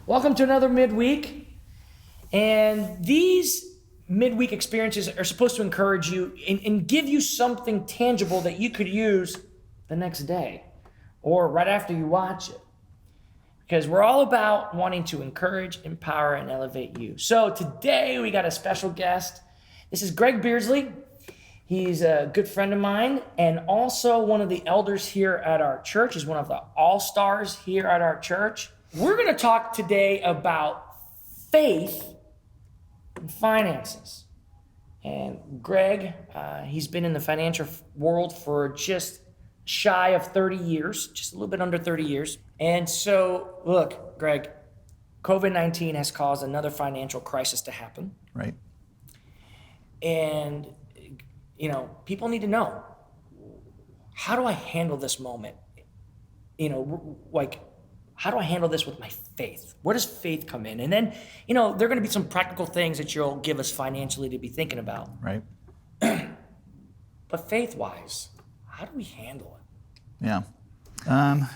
Welcome to another midweek. And these midweek experiences are supposed to encourage you and give you something tangible that you could use the next day or right after you watch it. Because we're all about wanting to encourage, empower, and elevate you. So today we got a special guest. This is Greg Beardslee. He's a good friend of mine and also one of the elders here at our church. He's one of the all-stars here at our church. We're going to talk today about faith and finances. And Greg, he's been in the financial world for just shy of 30 years, just a little bit under 30 years. And so, look, Greg, COVID-19 has caused another financial crisis to happen. Right. And, you know, people need to know, how do I handle this moment? You know, like, how do I handle this with my faith? Where does faith come in? And then, you know, there are going to be some practical things that you'll give us financially to be thinking about. Right. But faith-wise, how do we handle it? Yeah.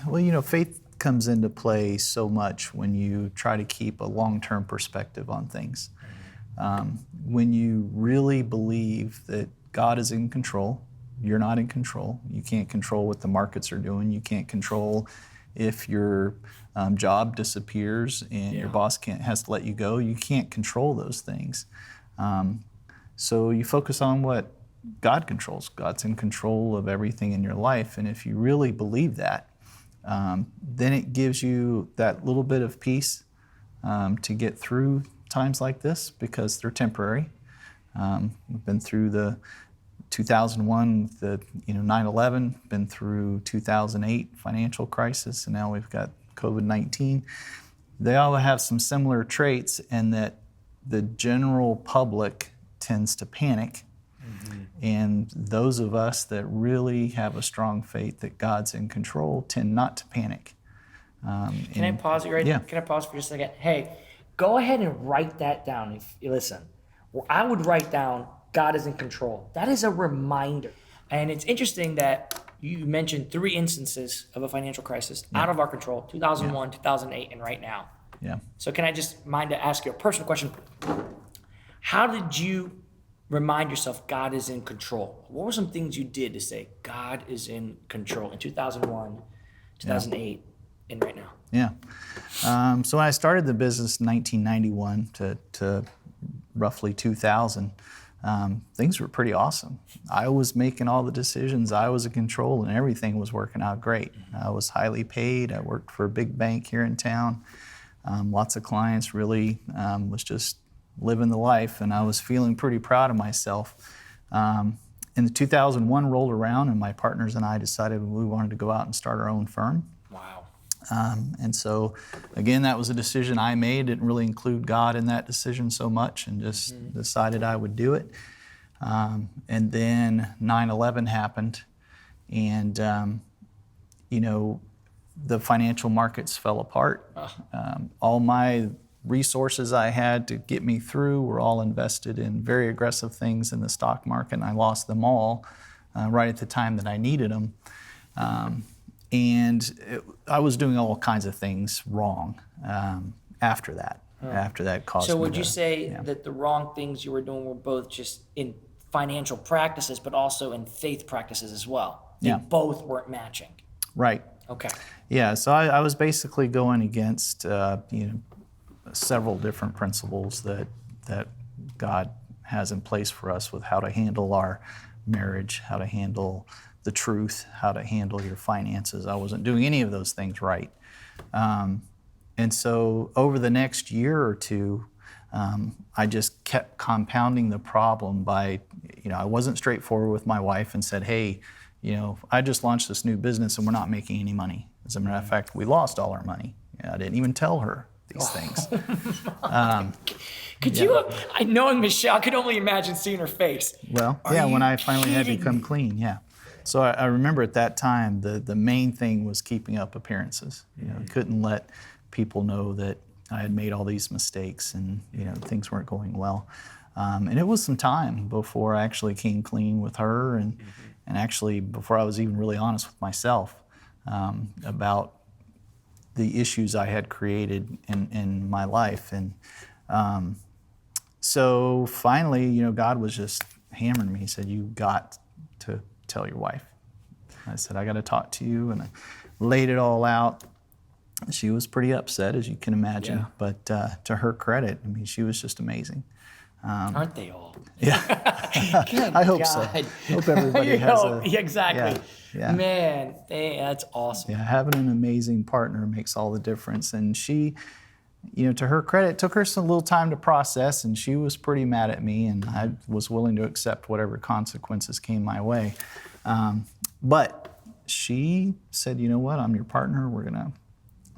Well, you know, faith comes into play so much when you try to keep a long-term perspective on things. When you really believe that God is in control, you're not in control. You can't control what the markets are doing. You can't control if your job disappears and your boss has to let you go. You can't control those things. So you focus on what God controls. God's in control of everything in your life. And if you really believe that, then it gives you that little bit of peace to get through times like this because they're temporary. We've been through the 2001, the 9/11, been through 2008 financial crisis, and now we've got COVID-19. They all have some similar traits in that the general public tends to panic. And those of us that really have a strong faith that God's in control tend not to panic. Can I pause you right there? Can I pause for just a second? Hey, go ahead and write that down. If you listen, I would write down, God is in control. That is a reminder. And it's interesting that you mentioned 3 instances of a financial crisis out of our control, 2001, 2008, and right now. Yeah. So can I just mind to ask you a personal question? How did you remind yourself God is in control? What were some things you did to say God is in control in 2001, 2008, and right now? Yeah. So when I started the business in 1991 to roughly 2000, things were pretty awesome. I was making all the decisions. I was in control, and everything was working out great. I was highly paid. I worked for a big bank here in town. Lots of clients, really was just living the life, and I was feeling pretty proud of myself. And the 2001 rolled around, and my partners and I decided we wanted to go out and start our own firm. Wow. And so, again, that was a decision I made. Didn't really include God in that decision so much, and just decided I would do it. And then 9/11 happened, and the financial markets fell apart. All my resources I had to get me through were all invested in very aggressive things in the stock market, and I lost them all right at the time that I needed them. I was doing all kinds of things wrong after that. After that caused me So would you say that the wrong things you were doing were both just in financial practices, but also in faith practices as well? They both weren't matching. Right. Okay. Yeah. So I was basically going against several different principles that God has in place for us with how to handle our marriage, how to handle the truth, how to handle your finances. I wasn't doing any of those things right. And so over the next year or two, I just kept compounding the problem by, I wasn't straightforward with my wife and said, hey, I just launched this new business and we're not making any money. As a matter of fact, we lost all our money. I didn't even tell her these things. Could you, knowing Michelle, I could only imagine seeing her face. Well, when I finally had to come clean, So I remember at that time, the main thing was keeping up appearances. I couldn't let people know that I had made all these mistakes and things weren't going well. And it was some time before I actually came clean with her and actually before I was even really honest with myself about the issues I had created in my life. And so finally, God was just hammering me. He said, "You got to tell your wife." I said, "I got to talk to you," and I laid it all out. She was pretty upset, as you can imagine, Yeah. but to her credit, I mean, she was just amazing. Aren't they all? Yeah, Good I hope so. God. Hope everybody has Yeah, exactly. yeah. Man, that's awesome. Yeah, having an amazing partner makes all the difference. And she, to her credit, it took her some little time to process, and she was pretty mad at me, and I was willing to accept whatever consequences came my way. But she said, "You know what? I'm your partner. We're going to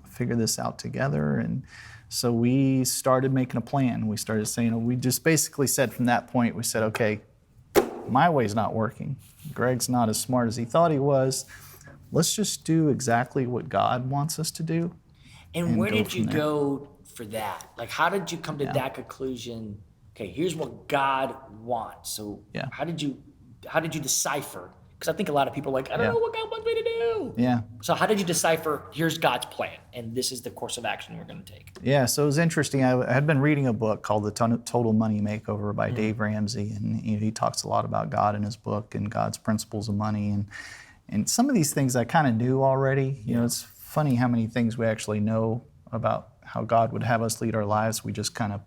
figure this out together." And so we started making a plan. We started saying, we just basically said from that point, we said, "Okay, my way's not working. Greg's not as smart as he thought he was. Let's just do exactly what God wants us to do." And where go did you from there. go for that? Like, how did you come to that conclusion? Okay, here's what God wants. So Yeah. how did you decipher? Because I think a lot of people are like, I don't know what God wants me to do. Yeah. So how did you decipher, here's God's plan, and this is the course of action we're going to take? Yeah, so it was interesting. I had been reading a book called The Total Money Makeover by Dave Ramsey, and he talks a lot about God in his book and God's principles of money. And some of these things I kind of knew already. It's funny how many things we actually know about how God would have us lead our lives. We just kind of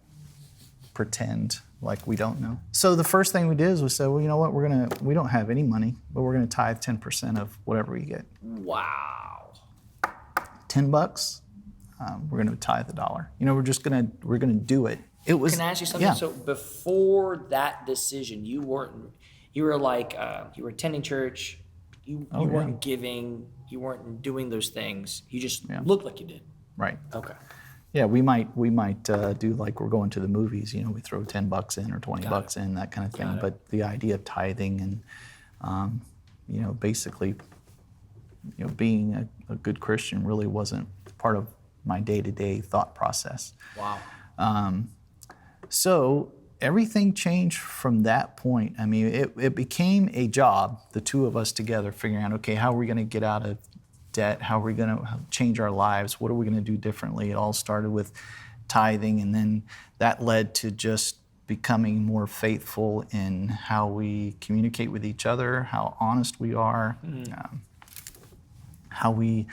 pretend like we don't know. So the first thing we did is we said, well, you know what, we don't have any money, but we're gonna tithe 10% of whatever we get. Wow. $10, we're gonna tithe $1. We're gonna do it. It was. Can I ask you something? Yeah. So before that decision, you were attending church, you weren't giving, you weren't doing those things. You just looked like you did. Right. Okay. Yeah, we might do like we're going to the movies. We throw $10 in or $20 in, that kind of thing. But the idea of tithing and basically being a good Christian really wasn't part of my day-to-day thought process. Wow. So everything changed from that point. I mean, it became a job, the two of us together, figuring out, okay, how are we going to get out of debt? How are we going to change our lives? What are we going to do differently? It all started with tithing, and then that led to just becoming more faithful in how we communicate with each other, how honest we are, how we,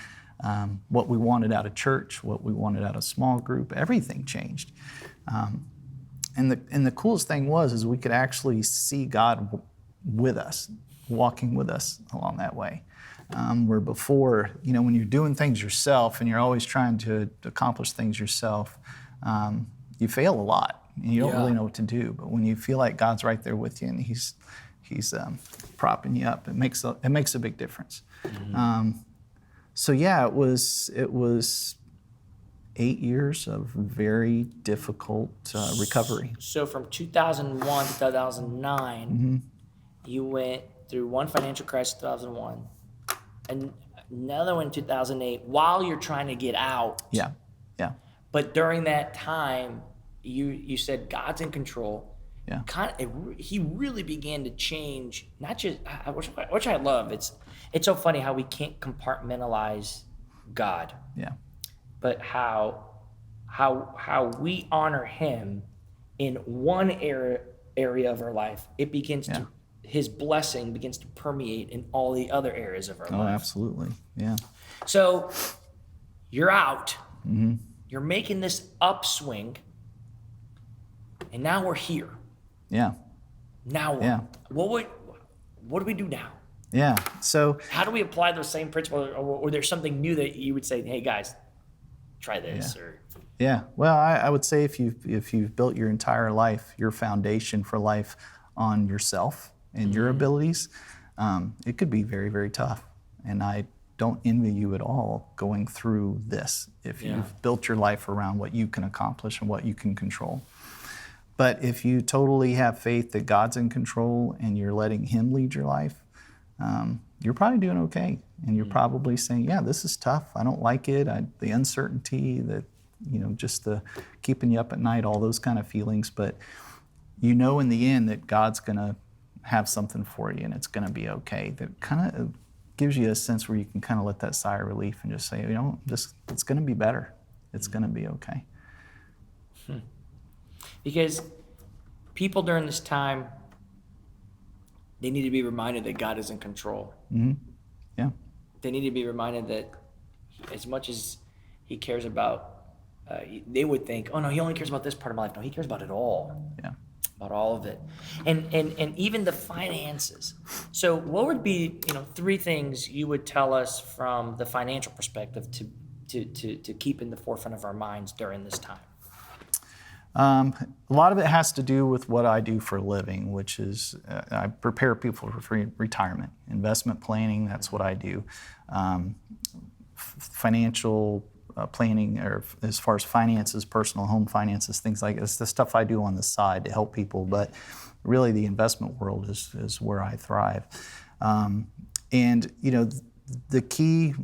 what we wanted out of church, what we wanted out of small group. Everything changed. And the coolest thing is we could actually see God with us, walking with us along that way. Where before, when you're doing things yourself and you're always trying to accomplish things yourself, you fail a lot and you don't really know what to do. But when you feel like God's right there with you and He's propping you up, it makes a big difference. So yeah, it was 8 years of very difficult recovery. So from 2001 to 2009, you went through one financial crisis in 2001, and another one in 2008 while you're trying to get out. Yeah. But during that time, you said God's in control. Yeah. He really began to change, not just, which I love. It's so funny how we can't compartmentalize God. Yeah. But how we honor Him in one area of our life, it begins to, His blessing begins to permeate in all the other areas of our life. Oh, absolutely. Yeah. So you're out. You're making this upswing, and now we're here. Yeah. Now what? Yeah. What do we do now? Yeah. So How do we apply those same principles, or there's something new that you would say, hey guys, try this? Or yeah. Well, I would say if you've built your entire life, your foundation for life on yourself and your abilities, it could be very, very tough. And I don't envy you at all going through this if you've built your life around what you can accomplish and what you can control. But if you totally have faith that God's in control and you're letting Him lead your life, you're probably doing okay. And you're probably saying, yeah, this is tough. I don't like it. The uncertainty, just the keeping you up at night, all those kind of feelings. But in the end that God's going to have something for you and it's going to be okay. That kind of gives you a sense where you can kind of let that sigh of relief and just say, it's going to be better. It's going to be okay. Because people during this time, they need to be reminded that God is in control. Mm-hmm. Yeah. They need to be reminded that as much as he cares about, they would think, oh no, he only cares about this part of my life. No, he cares about it all. Yeah. About all of it. And even the finances. So what would be, 3 things you would tell us from the financial perspective to keep in the forefront of our minds during this time? A lot of it has to do with what I do for a living, which is I prepare people for retirement. Investment planning, that's what I do. Financial planning, or as far as finances, personal home finances, things like this, the stuff I do on the side to help people. But really the investment world is where I thrive. And the key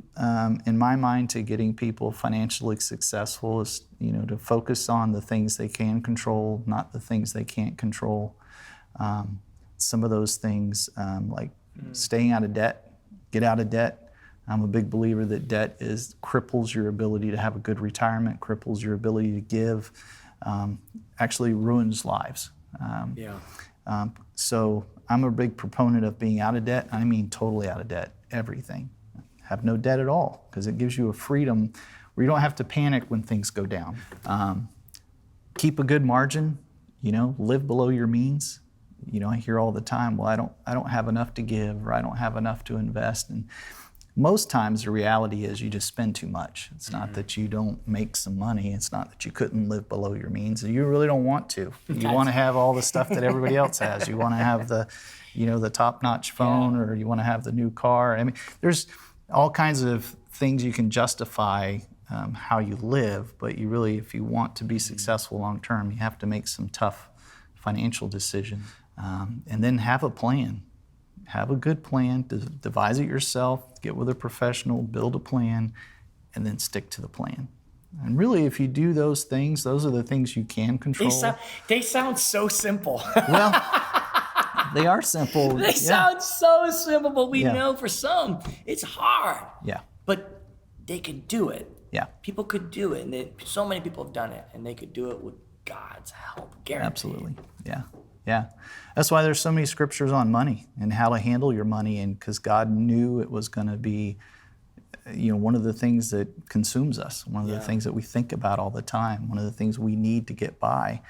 in my mind to getting people financially successful is to focus on the things they can control, not the things they can't control. Some of those things like staying out of debt, get out of debt. I'm a big believer that debt cripples your ability to have a good retirement, cripples your ability to give, actually ruins lives. So I'm a big proponent of being out of debt. I mean totally out of debt, everything. Have no debt at all, because it gives you a freedom where you don't have to panic when things go down. Keep a good margin, live below your means. I hear all the time, well, I don't have enough to give, or I don't have enough to invest. And most times the reality is you just spend too much. It's not that you don't make some money. It's not that you couldn't live below your means. You really don't want to. You want to have all the stuff that everybody else has. You want to have the top-notch phone, or you want to have the new car. I mean, there's all kinds of things you can justify how you live, but you really, if you want to be successful long-term, you have to make some tough financial decisions. And then have a plan. Have a good plan, devise it yourself, get with a professional, build a plan, and then stick to the plan. And really, if you do those things, those are the things you can control. They sound so simple. Well, they are simple. They sound so simple, but we know for some, it's hard. Yeah. But they could do it. Yeah. People could do it, and so many people have done it, and they could do it with God's help, guaranteed. Absolutely, yeah. Yeah, that's why there's so many scriptures on money and how to handle your money, and because God knew it was going to be, one of the things that consumes us, one of the things that we think about all the time, one of the things we need to get by.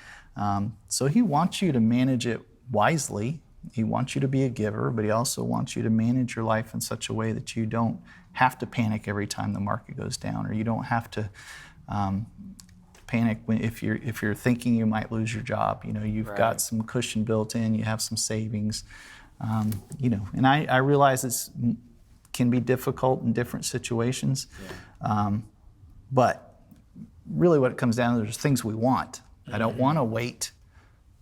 So He wants you to manage it wisely. He wants you to be a giver, but He also wants you to manage your life in such a way that you don't have to panic every time the market goes down, or you don't have to panic if you're thinking you might lose your job. You've got some cushion built in, you have some savings, and I realize it can be difficult in different situations, but really what it comes down to is things we want. I don't want to wait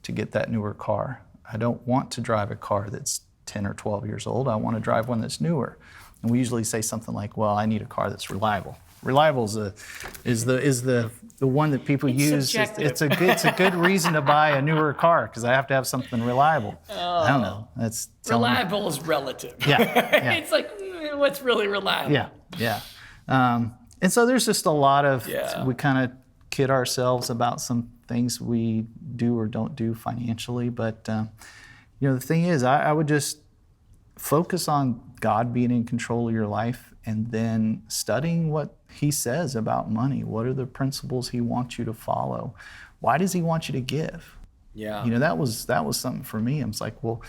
to get that newer car. I don't want to drive a car that's 10 or 12 years old. I want to drive one that's newer. And we usually say something like, well, I need a car that's reliable. Reliable is the one that people use. It's a good reason to buy a newer car, because I have to have something reliable. I don't know. That's reliable is relative. Yeah. It's like, what's really reliable? Yeah. And so there's just a lot of we kind of kid ourselves about some things we do or don't do financially. But the thing is, I would just focus on God being in control of your life, and then studying what He says about money. What are the principles He wants you to follow? Why does He want you to give? Yeah. That was something for me. I was like, well,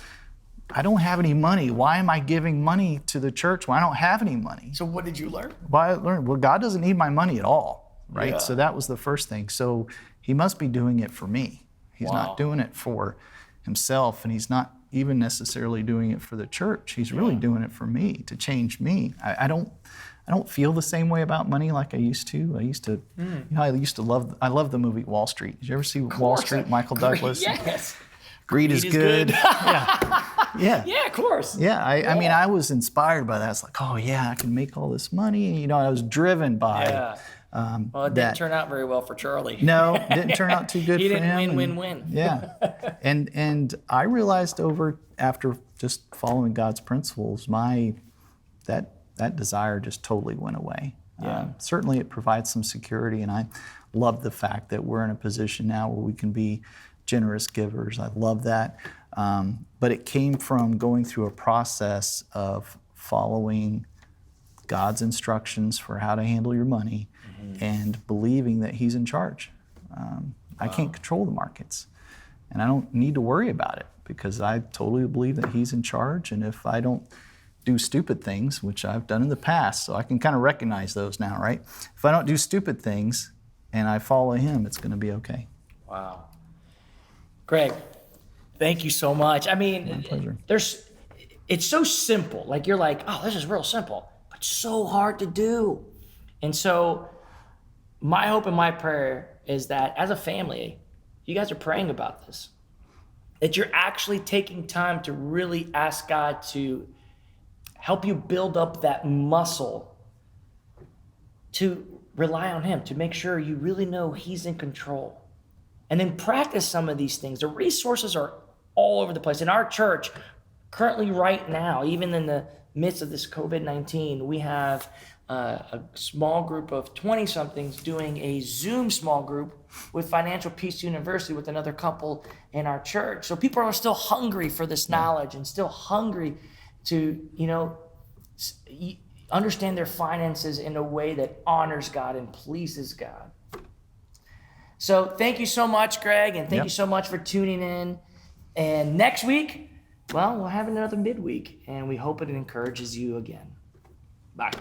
I don't have any money. Why am I giving money to the church when I don't have any money? So what did you learn? Well, I learned, God doesn't need my money at all, right? Yeah. So that was the first thing. So He must be doing it for me. He's not doing it for Himself, and He's not even necessarily doing it for the church. He's really doing it for me, to change me. I don't feel the same way about money like I used to. I used to I love the movie Wall Street. Did you ever see Wall Street, Michael Douglas? Yes. Greed is good. Yeah, of course. Yeah, I mean, I was inspired by that. It's like, oh yeah, I can make all this money. I was driven by well, it didn't turn out very well for Charlie. No, it didn't turn out too good for him. He didn't win. Yeah. And I realized after just following God's principles, that desire just totally went away. Yeah. Certainly it provides some security, and I love the fact that we're in a position now where we can be generous givers. I love that. But it came from going through a process of following God's instructions for how to handle your money and believing that He's in charge. I can't control the markets, and I don't need to worry about it because I totally believe that He's in charge. And if I don't do stupid things, which I've done in the past, so I can kind of recognize those now, right? If I don't do stupid things and I follow Him, it's going to be okay. Wow. Greg, thank you so much. I mean, My pleasure. It's so simple. Like you're like, oh, this is real simple, but so hard to do. And so my hope and my prayer is that as a family, you guys are praying about this, that you're actually taking time to really ask God to help you build up that muscle to rely on Him, to make sure you really know He's in control. And then practice some of these things. The resources are all over the place. In our church, currently right now, even in the midst of this COVID-19, we have a small group of 20-somethings doing a Zoom small group with Financial Peace University with another couple in our church. So people are still hungry for this knowledge and still hungry to, understand their finances in a way that honors God and pleases God. So thank you so much, Greg, and thank you so much for tuning in. And next week, well, we'll have another midweek, and we hope it encourages you again. Bye.